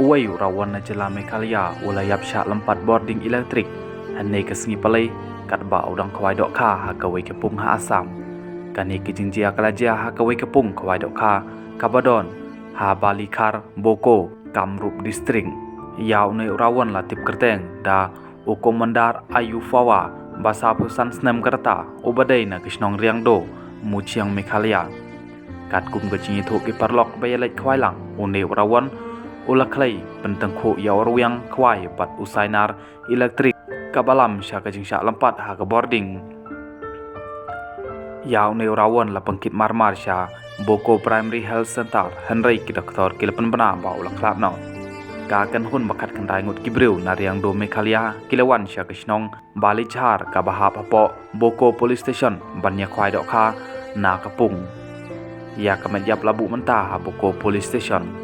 Uway rawan na jela Meghalaya ulayap syak lempat boarding elektrik hanai ke sengi palai kat ba udang kawai dok kha ha kawai kepung ha Assam kani kijingjia kalaja ha kawai kepung kawai dok kha Kabadon ha Balikar Boko Kamrup District yaw nei rawan latip kerteng da ukomandar Ayufawa basa pusan snem kerta ubadai na kisnong riangdo muciang Meghalaya kat kum kecing itu ki parlok bayalai kawai lang uneu rawan ulaklai pentengku yaw ruyang kawai pat usainar elektrik kabalam sya kajing syak lempat ha ke boarding yaw neu rawan la pengkit marmar sya Boko Primary Health Center henry ki doktor kilepen bena ba ulaklap no ka kan hun bakat kendai ngut kibreu nariang do Meghalaya kilawan sya kisnong Balichar ka bahap hapo Boko Police Station banyak kwai dok kha na kapung ya kemenjap labu mentah Boko Police Station